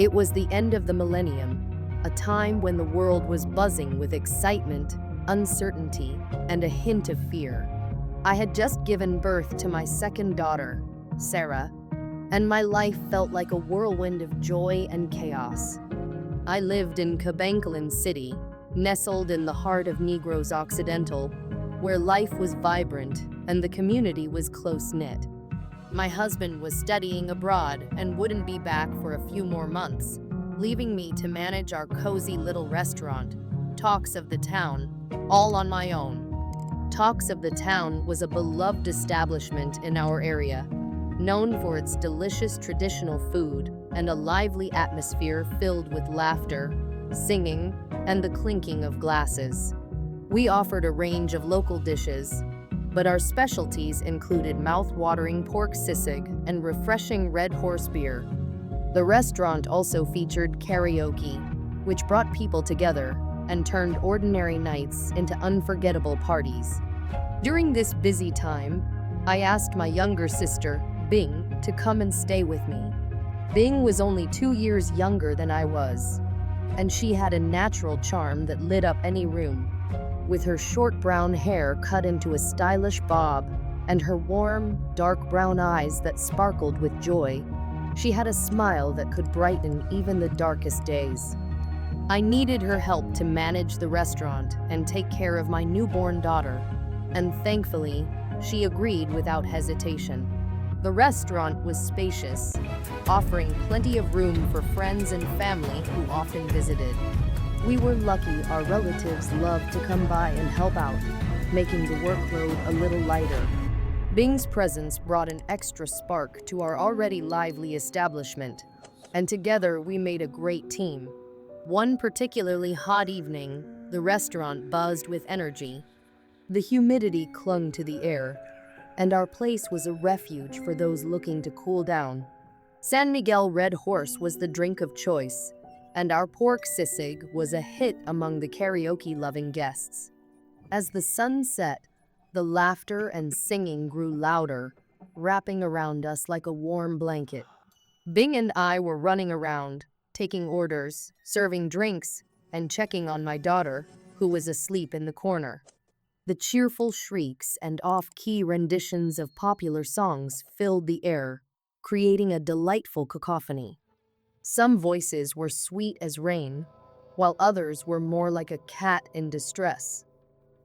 It was the end of the millennium, a time when the world was buzzing with excitement, uncertainty, and a hint of fear. I had just given birth to my second daughter, Sarah, and my life felt like a whirlwind of joy and chaos. I lived in Cabancalan City, nestled in the heart of Negros Occidental, where life was vibrant and the community was close-knit. My husband was studying abroad and wouldn't be back for a few more months, leaving me to manage our cozy little restaurant, Talks of the Town, all on my own. Talks of the Town was a beloved establishment in our area, known for its delicious traditional food and a lively atmosphere filled with laughter, singing, and the clinking of glasses. We offered a range of local dishes, but our specialties included mouth-watering pork sisig and refreshing red horse beer. The restaurant also featured karaoke, which brought people together and turned ordinary nights into unforgettable parties. During this busy time, I asked my younger sister, Bing, to come and stay with me. Bing was only 2 years younger than I was, and she had a natural charm that lit up any room. With her short brown hair cut into a stylish bob and her warm, dark brown eyes that sparkled with joy, she had a smile that could brighten even the darkest days. I needed her help to manage the restaurant and take care of my newborn daughter, and thankfully, she agreed without hesitation. The restaurant was spacious, offering plenty of room for friends and family who often visited. We were lucky our relatives loved to come by and help out, making the workload a little lighter. Bing's presence brought an extra spark to our already lively establishment, and together we made a great team. One particularly hot evening, the restaurant buzzed with energy. The humidity clung to the air, and our place was a refuge for those looking to cool down. San Miguel Red Horse was the drink of choice, and our pork sisig was a hit among the karaoke-loving guests. As the sun set, the laughter and singing grew louder, wrapping around us like a warm blanket. Bing and I were running around, taking orders, serving drinks, and checking on my daughter, who was asleep in the corner. The cheerful shrieks and off-key renditions of popular songs filled the air, creating a delightful cacophony. Some voices were sweet as rain, while others were more like a cat in distress.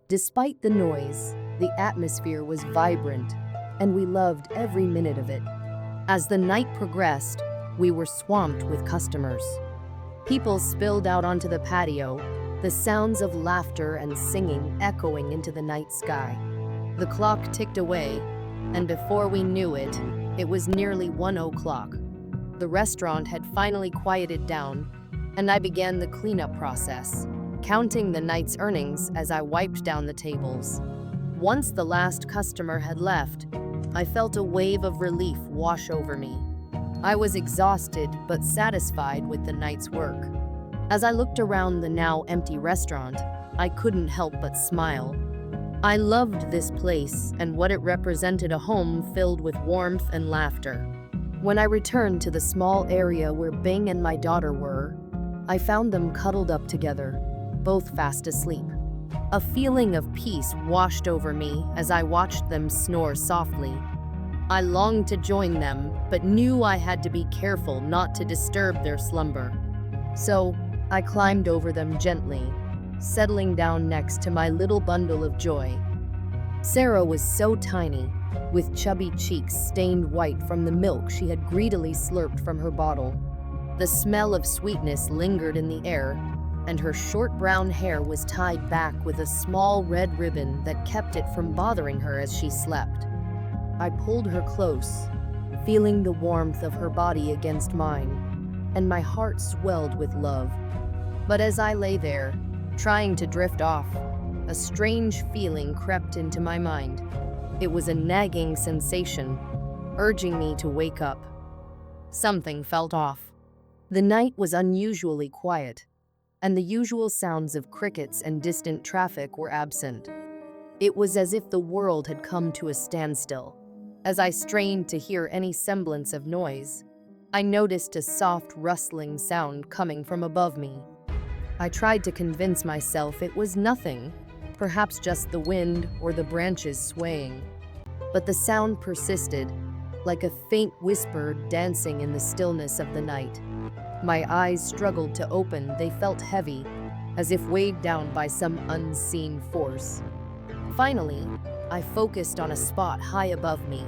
Despite the noise, the atmosphere was vibrant, and we loved every minute of it. As the night progressed, we were swamped with customers. People spilled out onto the patio, the sounds of laughter and singing echoing into the night sky. The clock ticked away, and before we knew it, it was nearly 1 o'clock. The restaurant had finally quieted down, and I began the cleanup process, counting the night's earnings as I wiped down the tables. Once the last customer had left, I felt a wave of relief wash over me. I was exhausted but satisfied with the night's work. As I looked around the now empty restaurant, I couldn't help but smile. I loved this place and what it represented, a home filled with warmth and laughter. When I returned to the small area where Bing and my daughter were, I found them cuddled up together, both fast asleep. A feeling of peace washed over me as I watched them snore softly. I longed to join them, but knew I had to be careful not to disturb their slumber. So, I climbed over them gently, settling down next to my little bundle of joy. Sarah was so tiny, with chubby cheeks stained white from the milk she had greedily slurped from her bottle. The smell of sweetness lingered in the air, and her short brown hair was tied back with a small red ribbon that kept it from bothering her as she slept. I pulled her close, feeling the warmth of her body against mine, and my heart swelled with love. But as I lay there, trying to drift off, a strange feeling crept into my mind. It was a nagging sensation, urging me to wake up. Something felt off. The night was unusually quiet, and the usual sounds of crickets and distant traffic were absent. It was as if the world had come to a standstill. As I strained to hear any semblance of noise, I noticed a soft rustling sound coming from above me. I tried to convince myself it was nothing, perhaps just the wind or the branches swaying. But the sound persisted, like a faint whisper dancing in the stillness of the night. My eyes struggled to open, they felt heavy, as if weighed down by some unseen force. Finally, I focused on a spot high above me.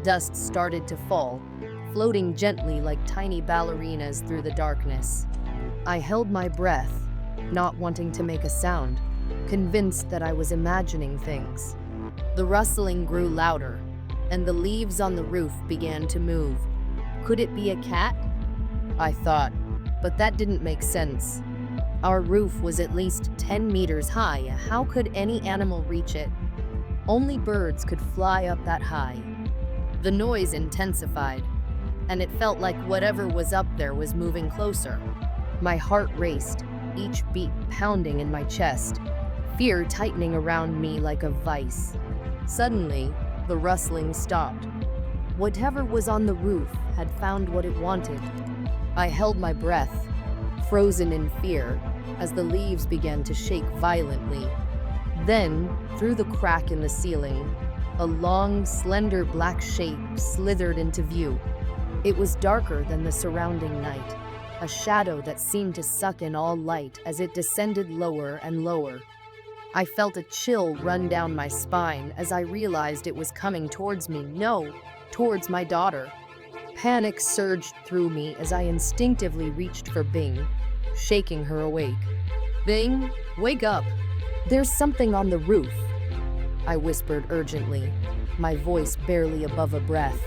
Dust started to fall, floating gently like tiny ballerinas through the darkness. I held my breath, not wanting to make a sound, convinced that I was imagining things. The rustling grew louder, and the leaves on the roof began to move. Could it be a cat? I thought, but that didn't make sense. Our roof was at least 10 meters high. How could any animal reach it? Only birds could fly up that high. The noise intensified, and it felt like whatever was up there was moving closer. My heart raced, each beat pounding in my chest, fear tightening around me like a vice. Suddenly, the rustling stopped. Whatever was on the roof had found what it wanted. I held my breath, frozen in fear, as the leaves began to shake violently. Then, through the crack in the ceiling, a long, slender black shape slithered into view. It was darker than the surrounding night, a shadow that seemed to suck in all light as it descended lower and lower. I felt a chill run down my spine as I realized it was coming towards me. No, towards my daughter. Panic surged through me as I instinctively reached for Bing, shaking her awake. "Bing, wake up! There's something on the roof," I whispered urgently, my voice barely above a breath.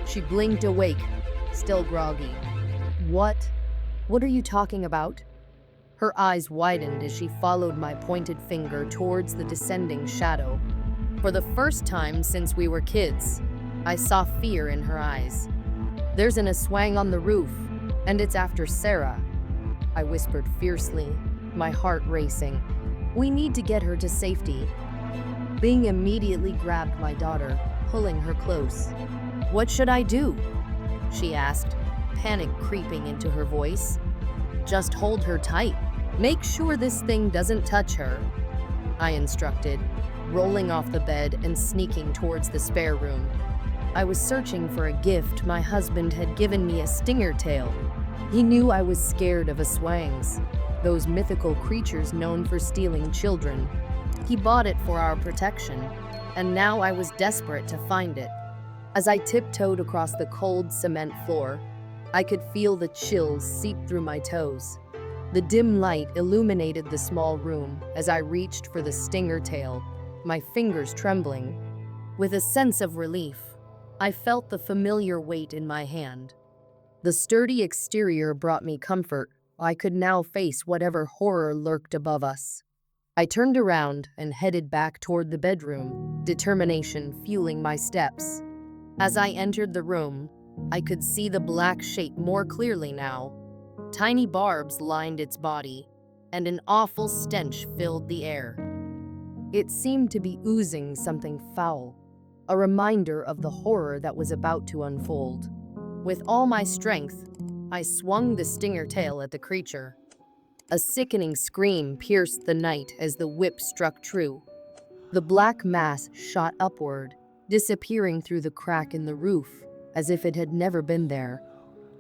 She blinked awake, still groggy. What? What are you talking about?" Her eyes widened as she followed my pointed finger towards the descending shadow. For the first time since we were kids, I saw fear in her eyes. "There's an Aswang on the roof, and it's after Sarah," I whispered fiercely, my heart racing. "We need to get her to safety." Bing immediately grabbed my daughter, pulling her close. "What should I do?" she asked, panic creeping into her voice. "Just hold her tight. Make sure this thing doesn't touch her," I instructed, rolling off the bed and sneaking towards the spare room. I was searching for a gift. My husband had given me a stinger tail. He knew I was scared of Aswangs, those mythical creatures known for stealing children. He bought it for our protection, and now I was desperate to find it. As I tiptoed across the cold cement floor, I could feel the chills seep through my toes. The dim light illuminated the small room as I reached for the stinger tail, my fingers trembling. With a sense of relief, I felt the familiar weight in my hand. The sturdy exterior brought me comfort. I could now face whatever horror lurked above us. I turned around and headed back toward the bedroom, determination fueling my steps. As I entered the room, I could see the black shape more clearly now. Tiny barbs lined its body, and an awful stench filled the air. It seemed to be oozing something foul, a reminder of the horror that was about to unfold. With all my strength, I swung the stinger tail at the creature. A sickening scream pierced the night as the whip struck true. The black mass shot upward, disappearing through the crack in the roof, as if it had never been there.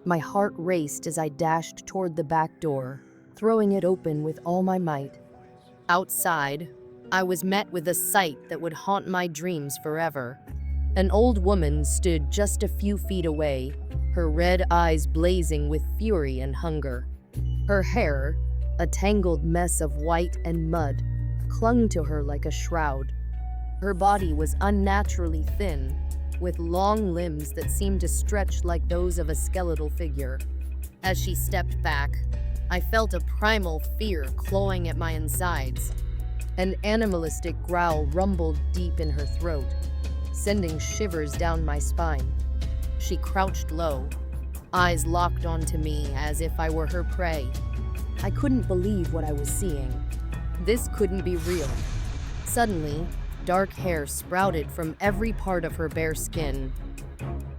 My heart raced as I dashed toward the back door, throwing it open with all my might. Outside, I was met with a sight that would haunt my dreams forever. An old woman stood just a few feet away, her red eyes blazing with fury and hunger. Her hair, a tangled mess of white and mud, clung to her like a shroud. Her body was unnaturally thin, with long limbs that seemed to stretch like those of a skeletal figure. As she stepped back, I felt a primal fear clawing at my insides. An animalistic growl rumbled deep in her throat, sending shivers down my spine. She crouched low, eyes locked onto me as if I were her prey. I couldn't believe what I was seeing. This couldn't be real. Suddenly, dark hair sprouted from every part of her bare skin.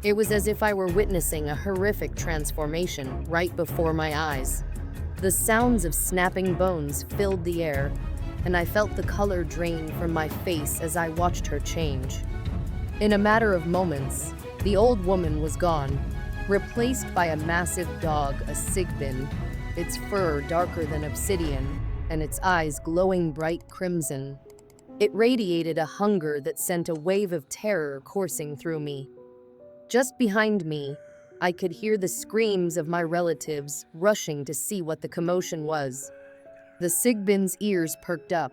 It was as if I were witnessing a horrific transformation right before my eyes. The sounds of snapping bones filled the air, and I felt the color drain from my face as I watched her change. In a matter of moments, the old woman was gone, replaced by a massive dog, a Sigbin, its fur darker than obsidian, and its eyes glowing bright crimson. It radiated a hunger that sent a wave of terror coursing through me. Just behind me, I could hear the screams of my relatives rushing to see what the commotion was. The Sigbin's ears perked up,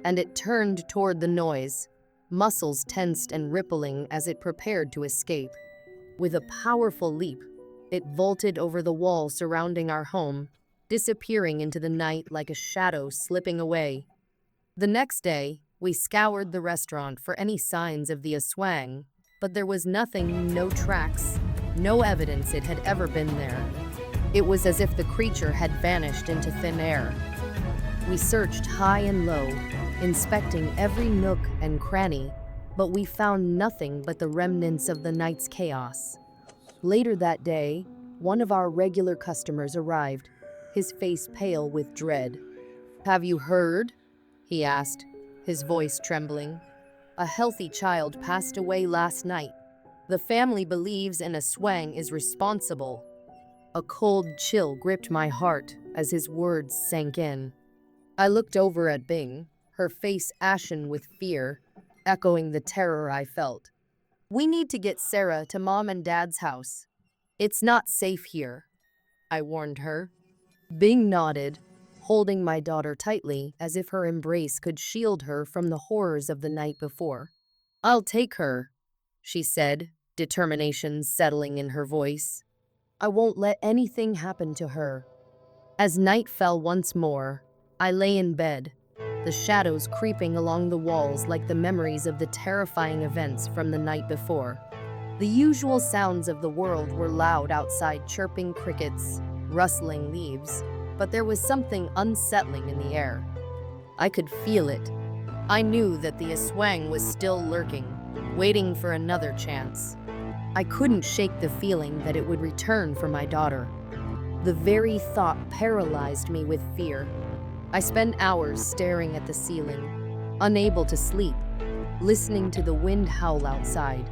and it turned toward the noise, muscles tensed and rippling as it prepared to escape. With a powerful leap, it vaulted over the wall surrounding our home, disappearing into the night like a shadow slipping away. The next day, we scoured the restaurant for any signs of the Aswang, but there was nothing, no tracks, no evidence it had ever been there. It was as if the creature had vanished into thin air. We searched high and low, inspecting every nook and cranny, but we found nothing but the remnants of the night's chaos. Later that day, one of our regular customers arrived, his face pale with dread. "Have you heard?" he asked, his voice trembling. "A healthy child passed away last night. The family believes an Aswang is responsible." A cold chill gripped my heart as his words sank in. I looked over at Bing, her face ashen with fear, echoing the terror I felt. "We need to get Sarah to Mom and Dad's house. It's not safe here," I warned her. Bing nodded, holding my daughter tightly as if her embrace could shield her from the horrors of the night before. "I'll take her," she said, determination settling in her voice. "I won't let anything happen to her." As night fell once more, I lay in bed, the shadows creeping along the walls like the memories of the terrifying events from the night before. The usual sounds of the world were loud outside, chirping crickets, rustling leaves, but there was something unsettling in the air. I could feel it. I knew that the Aswang was still lurking, waiting for another chance. I couldn't shake the feeling that it would return for my daughter. The very thought paralyzed me with fear. I spent hours staring at the ceiling, unable to sleep, listening to the wind howl outside.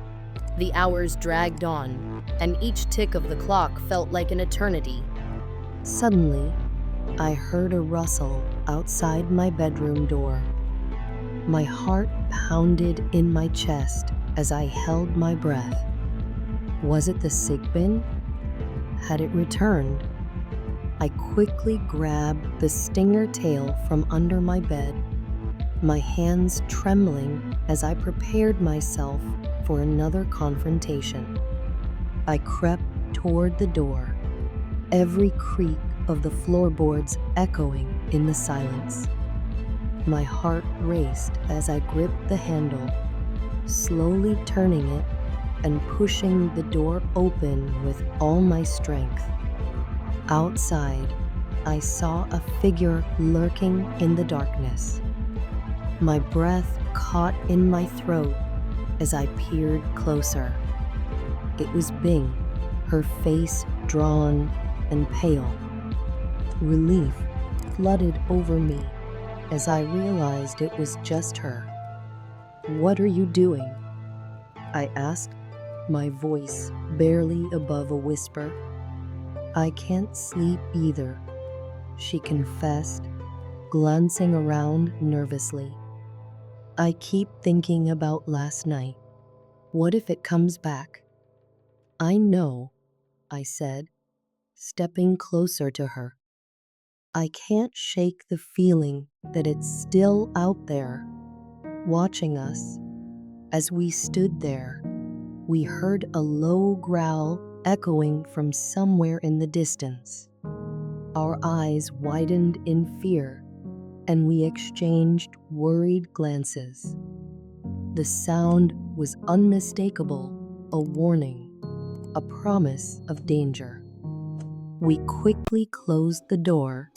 The hours dragged on, and each tick of the clock felt like an eternity. Suddenly, I heard a rustle outside my bedroom door. My heart pounded in my chest as I held my breath. Was it the Sigbin? Had it returned? I quickly grabbed the stinger tail from under my bed, my hands trembling as I prepared myself for another confrontation. I crept toward the door, every creak of the floorboards echoing in the silence. My heart raced as I gripped the handle, slowly turning it and pushing the door open with all my strength. Outside, I saw a figure lurking in the darkness. My breath caught in my throat as I peered closer. It was Bing, her face drawn and pale. Relief flooded over me as I realized it was just her. "What are you doing?" I asked, my voice barely above a whisper. "I can't sleep either," she confessed, glancing around nervously. "I keep thinking about last night. What if it comes back?" "I know," I said, stepping closer to her. "I can't shake the feeling that it's still out there, watching us." As we stood there, we heard a low growl echoing from somewhere in the distance. Our eyes widened in fear, and we exchanged worried glances. The sound was unmistakable, a warning, a promise of danger. We quickly closed the door,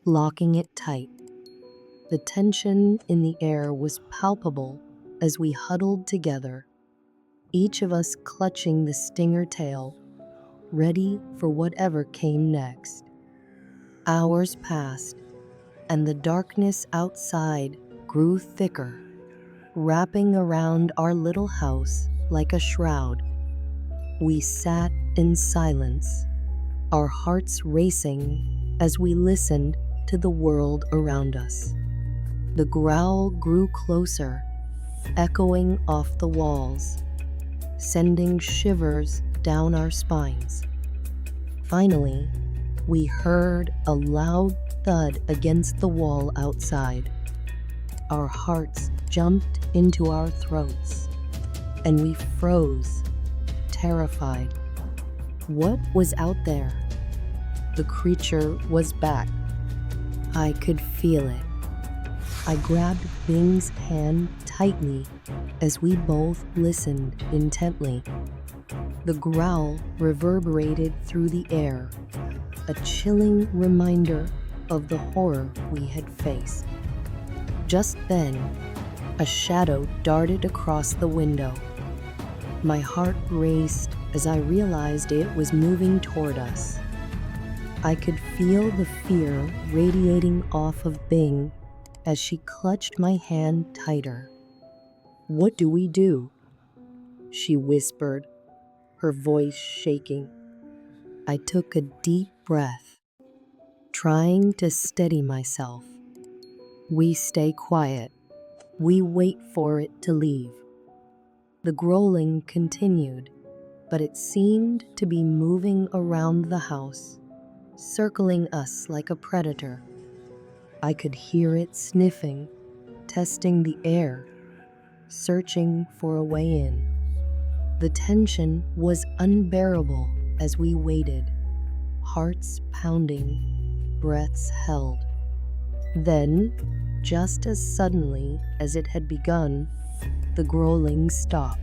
locking it tight. The tension in the air was palpable as we huddled together, each of us clutching the stinger tail, ready for whatever came next. Hours passed, and the darkness outside grew thicker, wrapping around our little house like a shroud. We sat in silence, our hearts racing as we listened to the world around us. The growl grew closer, echoing off the walls, sending shivers down our spines. Finally, we heard a loud thud against the wall outside. Our hearts jumped into our throats, and we froze, terrified. What was out there? The creature was back. I could feel it. I grabbed Bing's hand tightly as we both listened intently. The growl reverberated through the air, a chilling reminder of the horror we had faced. Just then, a shadow darted across the window. My heart raced as I realized it was moving toward us. I could feel the fear radiating off of Bing as she clutched my hand tighter. "What do we do?" she whispered, her voice shaking. I took a deep breath, trying to steady myself. We stay quiet. We wait for it to leave. The growling continued, but it seemed to be moving around the house, circling us like a predator. I could hear it sniffing, testing the air, searching for a way in. The tension was unbearable as we waited, hearts pounding, breaths held. Then, just as suddenly as it had begun, the growling stopped.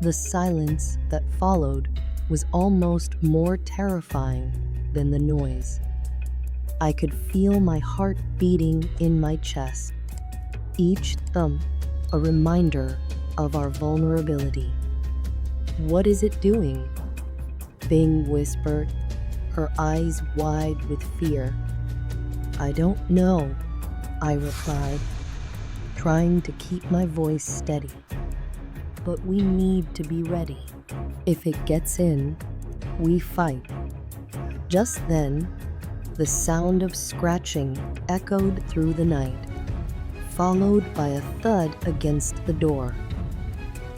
The silence that followed was almost more terrifying than the noise. I could feel my heart beating in my chest, each thump a reminder of our vulnerability. "What is it doing?" Bing whispered, her eyes wide with fear. "I don't know," I replied, trying to keep my voice steady. "But we need to be ready. If it gets in, we fight." Just then, the sound of scratching echoed through the night, followed by a thud against the door.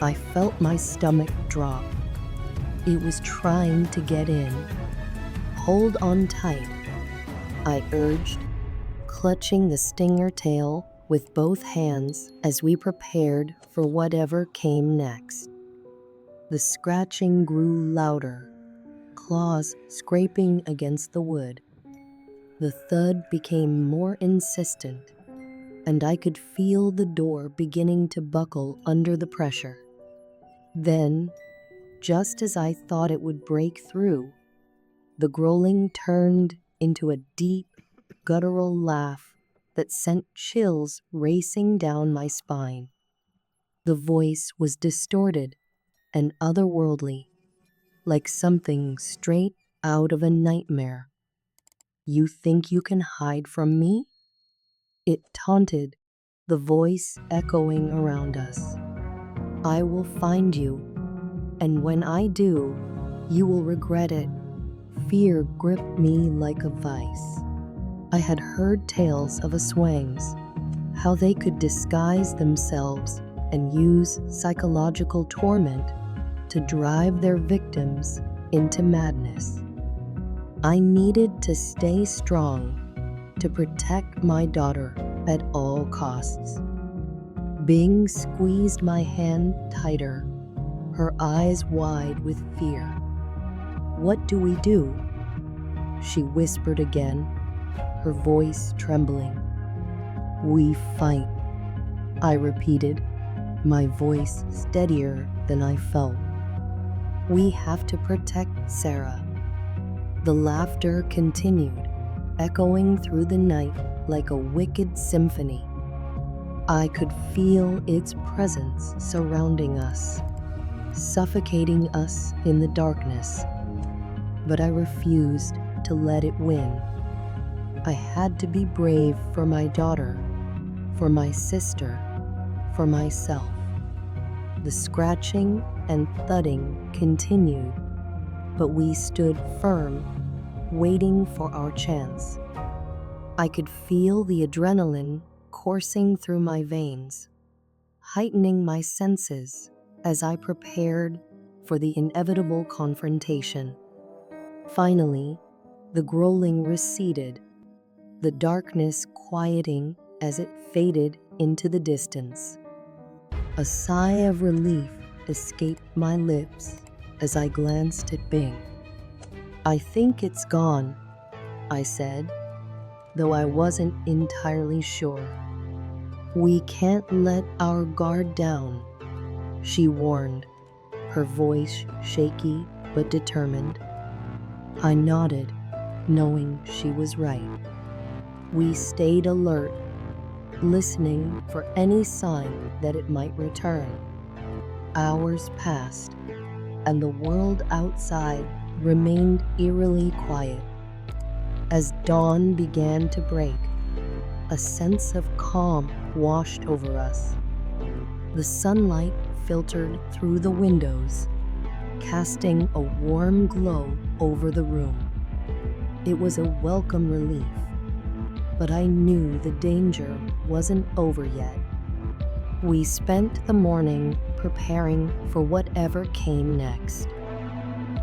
I felt my stomach drop. It was trying to get in. "Hold on tight," I urged, clutching the stinger tail with both hands as we prepared for whatever came next. The scratching grew louder, claws scraping against the wood. The thud became more insistent, and I could feel the door beginning to buckle under the pressure. Then, just as I thought it would break through, the growling turned into a deep, guttural laugh that sent chills racing down my spine. The voice was distorted and otherworldly, like something straight out of a nightmare. "You think you can hide from me?" It taunted, the voice echoing around us. "I will find you, and when I do, you will regret it." Fear gripped me like a vice. I had heard tales of Aswangs, how they could disguise themselves and use psychological torment to drive their victims into madness. I needed to stay strong, to protect my daughter at all costs. Bing squeezed my hand tighter, her eyes wide with fear. "What do we do?" she whispered again, her voice trembling. "We fight," I repeated, my voice steadier than I felt. "We have to protect Sarah." The laughter continued, echoing through the night like a wicked symphony. I could feel its presence surrounding us, suffocating us in the darkness. But I refused to let it win. I had to be brave for my daughter, for my sister, for myself. The scratching and thudding continued, but we stood firm, waiting for our chance. I could feel the adrenaline coursing through my veins, heightening my senses as I prepared for the inevitable confrontation. Finally, the growling receded, the darkness quieting as it faded into the distance. A sigh of relief escaped my lips as I glanced at Bing. "I think it's gone," I said, though I wasn't entirely sure. "We can't let our guard down," she warned, her voice shaky but determined. I nodded, knowing she was right. We stayed alert, listening for any sign that it might return. Hours passed, and the world outside remained eerily quiet. As dawn began to break, a sense of calm washed over us. The sunlight filtered through the windows, casting a warm glow over the room. It was a welcome relief, but I knew the danger wasn't over yet. We spent the morning preparing for whatever came next.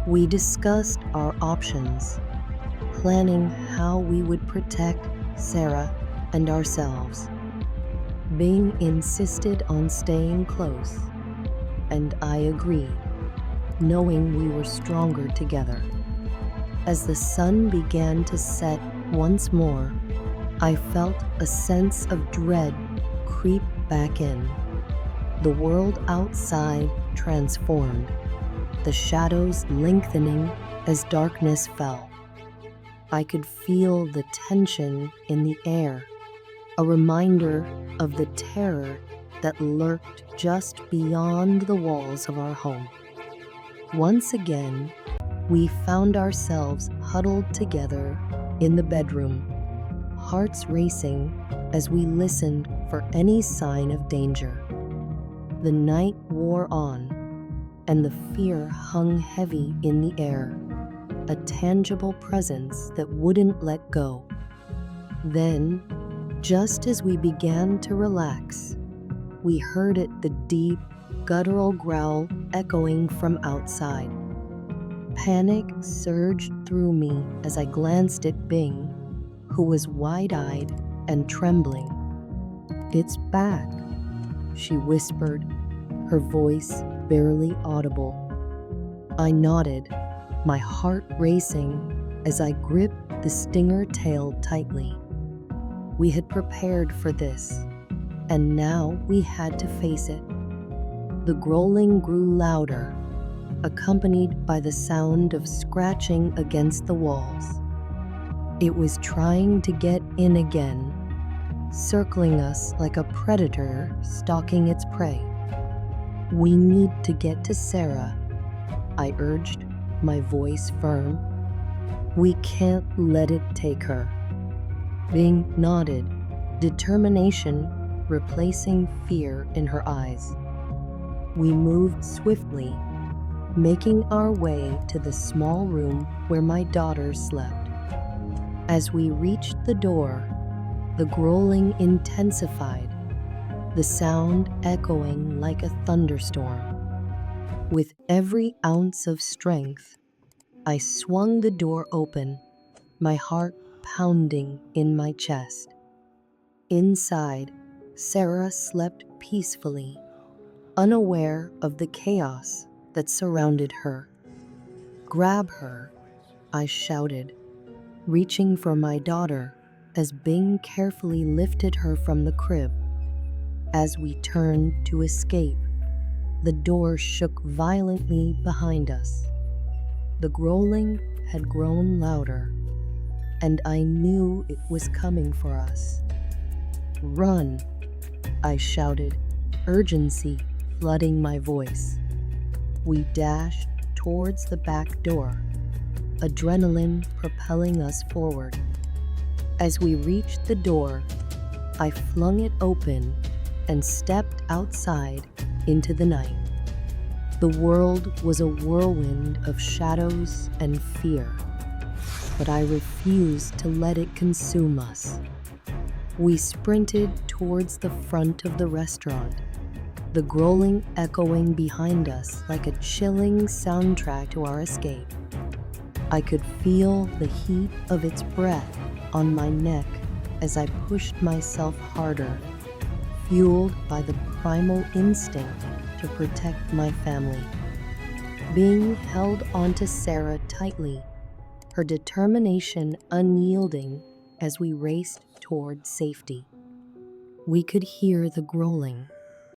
We discussed our options, planning how we would protect Sarah and ourselves. Bing insisted on staying close, and I agreed, knowing we were stronger together. As the sun began to set once more, I felt a sense of dread creep back in. The world outside transformed, the shadows lengthening as darkness fell. I could feel the tension in the air, a reminder of the terror that lurked just beyond the walls of our home. Once again, we found ourselves huddled together in the bedroom, hearts racing as we listened for any sign of danger. The night wore on, and the fear hung heavy in the air, a tangible presence that wouldn't let go. Then, just as we began to relax, we heard the deep, guttural growl echoing from outside. Panic surged through me as I glanced at Bing, who was wide-eyed and trembling. "It's back," she whispered, her voice barely audible. I nodded, my heart racing as I gripped the stinger tail tightly. We had prepared for this, and now we had to face it. The growling grew louder, accompanied by the sound of scratching against the walls. It was trying to get in again, circling us like a predator stalking its prey. "We need to get to Sarah," I urged, my voice firm. "We can't let it take her." Bing nodded, determination replacing fear in her eyes. We moved swiftly, making our way to the small room where my daughter slept. As we reached the door, the growling intensified, the sound echoing like a thunderstorm. With every ounce of strength, I swung the door open, my heart pounding in my chest. Inside, Sarah slept peacefully, unaware of the chaos that surrounded her. "Grab her," I shouted, reaching for my daughter as Bing carefully lifted her from the crib. As we turned to escape, the door shook violently behind us. The growling had grown louder, and I knew it was coming for us. "Run," I shouted, urgency flooding my voice. We dashed towards the back door, adrenaline propelling us forward. As we reached the door, I flung it open and stepped outside into the night. The world was a whirlwind of shadows and fear, but I refused to let it consume us. We sprinted towards the front of the restaurant, the growling echoing behind us like a chilling soundtrack to our escape. I could feel the heat of its breath on my neck as I pushed myself harder, fueled by the primal instinct to protect my family. Bing held onto Sarah tightly, her determination unyielding as we raced toward safety. We could hear the growling,